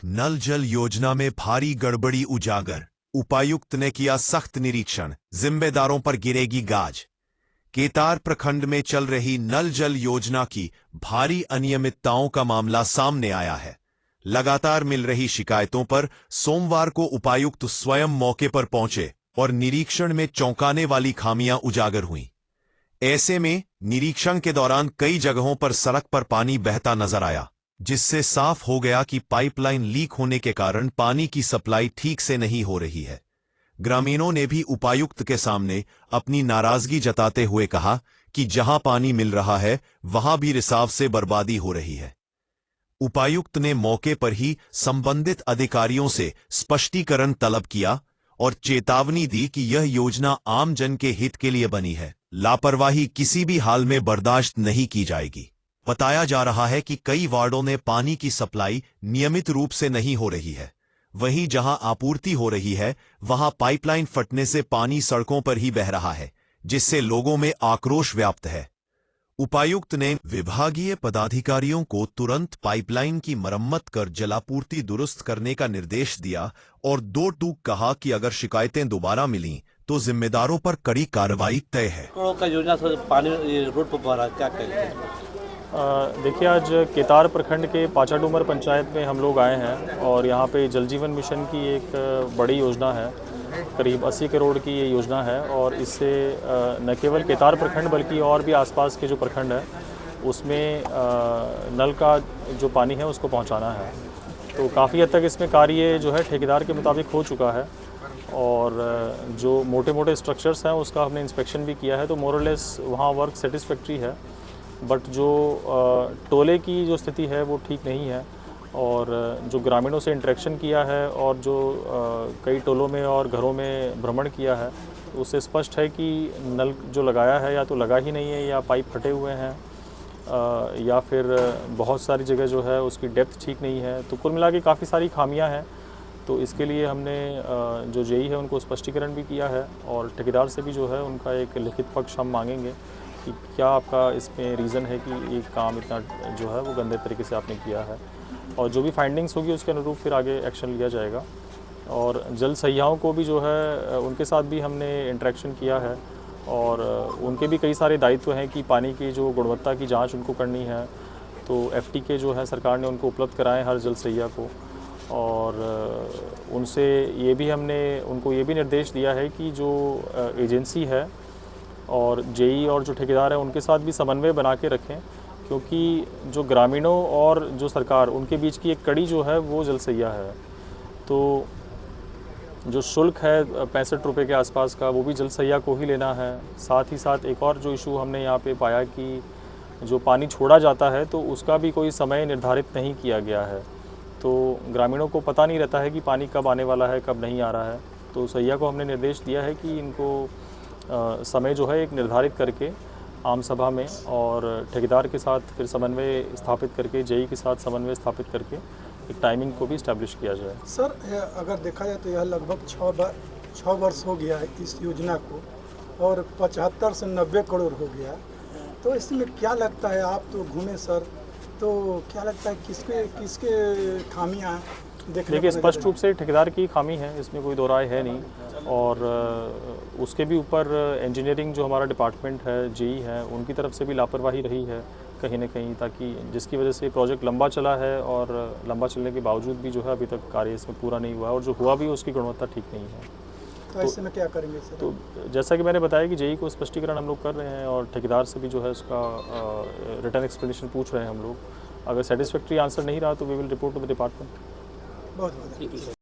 नल जल योजना में भारी गड़बड़ी उजागर। उपायुक्त ने किया सख्त निरीक्षण, जिम्मेदारों पर गिरेगी गाज। केतार प्रखंड में चल रही नल जल योजना की भारी अनियमितताओं का मामला सामने आया है। लगातार मिल रही शिकायतों पर सोमवार को उपायुक्त स्वयं मौके पर पहुंचे और निरीक्षण में चौंकाने वाली खामियां उजागर हुईं। ऐसे में निरीक्षण के दौरान कई जगहों पर सड़क पर पानी बहता नजर आया, जिससे साफ हो गया कि पाइपलाइन लीक होने के कारण पानी की सप्लाई ठीक से नहीं हो रही है। ग्रामीणों ने भी उपायुक्त के सामने अपनी नाराजगी जताते हुए कहा कि जहां पानी मिल रहा है वहां भी रिसाव से बर्बादी हो रही है। उपायुक्त ने मौके पर ही संबंधित अधिकारियों से स्पष्टीकरण तलब किया और चेतावनी दी कि यह योजना आम जन के हित के लिए बनी है। लापरवाही किसी भी हाल में बर्दाश्त नहीं की जाएगी। बताया जा रहा है कि कई वार्डों में पानी की सप्लाई नियमित रूप से नहीं हो रही है। वहीं जहां आपूर्ति हो रही है वहां पाइपलाइन फटने से पानी सड़कों पर ही बह रहा है, जिससे लोगों में आक्रोश व्याप्त है। उपायुक्त ने विभागीय पदाधिकारियों को तुरंत पाइपलाइन की मरम्मत कर जलापूर्ति दुरुस्त करने का निर्देश दिया और दो टूक कहा कि अगर शिकायतें दोबारा मिलीं तो जिम्मेदारों पर कड़ी कार्रवाई तय है। का योजना से पानी रोड पर बह रहा है, क्या कहेंगे? देखिए, आज केतार प्रखंड के पाचाडूमर पंचायत में हम लोग आए हैं और यहाँ पे जल जीवन मिशन की एक बड़ी योजना है। करीब 80 करोड़ की ये योजना है और इससे न केवल केतार प्रखंड बल्कि और भी आसपास के जो प्रखंड है उसमें नल का जो पानी है उसको पहुँचाना है। तो काफ़ी हद तक इसमें कार्य जो है ठेकेदार के मुताबिक हो चुका है और जो मोटे मोटे स्ट्रक्चर्स हैं उसका हमने इंस्पेक्शन भी किया है, तो मोर और लेस वहाँ वर्क सेटिस्फैक्ट्री है। बट जो टोले की जो स्थिति है वो ठीक नहीं है और जो ग्रामीणों से इंटरेक्शन किया है और जो कई टोलों में और घरों में भ्रमण किया है उससे स्पष्ट है कि नल जो लगाया है या तो लगा ही नहीं है या पाइप फटे हुए हैं या फिर बहुत सारी जगह जो है उसकी डेप्थ ठीक नहीं है। तो कुल मिला के काफ़ी सारी खामियां हैं। तो इसके लिए हमने जो जेई है उनको स्पष्टीकरण भी किया है और ठेकेदार से भी जो है उनका एक लिखित पक्ष हम मांगेंगे कि क्या आपका इसमें रीज़न है कि ये काम इतना जो है वो गंदे तरीके से आपने किया है, और जो भी फाइंडिंग्स होगी उसके अनुरूप फिर आगे एक्शन लिया जाएगा। और जल सहियाओं को भी जो है उनके साथ भी हमने इंटरेक्शन किया है और उनके भी कई सारे दायित्व हैं कि पानी की जो गुणवत्ता की जांच उनको करनी है। तो FT जो है सरकार ने उनको उपलब्ध कराए हर जल सहिया को, और उनसे ये भी हमने उनको ये भी निर्देश दिया है कि जो एजेंसी है और जेई और जो ठेकेदार है उनके साथ भी समन्वय बना के रखें, क्योंकि जो ग्रामीणों और जो सरकार उनके बीच की एक कड़ी जो है वो जल सहिया है। तो जो शुल्क है 65 रुपये के आसपास का वो भी जल सहिया को ही लेना है। साथ ही साथ एक और जो इशू हमने यहाँ पे पाया कि जो पानी छोड़ा जाता है तो उसका भी कोई समय निर्धारित नहीं किया गया है। तो ग्रामीणों को पता नहीं रहता है कि पानी कब आने वाला है, कब नहीं आ रहा है। तो सहिया को हमने निर्देश दिया है कि इनको समय जो है एक निर्धारित करके आम सभा में और ठेकेदार के साथ फिर समन्वय स्थापित करके जेई के साथ समन्वय स्थापित करके एक टाइमिंग को भी इस्टेब्लिश किया जाए। सर, अगर देखा जाए तो यह लगभग 6 वर्ष हो गया है इस योजना को और 75 से 90 करोड़ हो गया। तो इसमें क्या लगता है, आप तो घूमे सर, तो क्या लगता है किसके खामियां देखिए, स्पष्ट रूप से ठेकेदार की खामी है, इसमें कोई दो राय है नहीं। और उसके भी ऊपर इंजीनियरिंग जो हमारा डिपार्टमेंट है, जेई है, उनकी तरफ से भी लापरवाही रही है कहीं ना कहीं, ताकि जिसकी वजह से प्रोजेक्ट लंबा चला है और लंबा चलने के बावजूद भी जो है अभी तक कार्य इसमें पूरा नहीं हुआ और जो हुआ भी उसकी गुणवत्ता ठीक नहीं है। तो ऐसे में क्या करेंगे सर? तो जैसा कि मैंने बताया कि जेई को स्पष्टीकरण हम लोग कर रहे हैं और ठेकेदार से भी जो है उसका रिटर्न एक्सप्लेनेशन पूछ रहे हैं हम लोग। अगर सेटिस्फैक्ट्री आंसर नहीं रहा तो we will report to the department. बहुत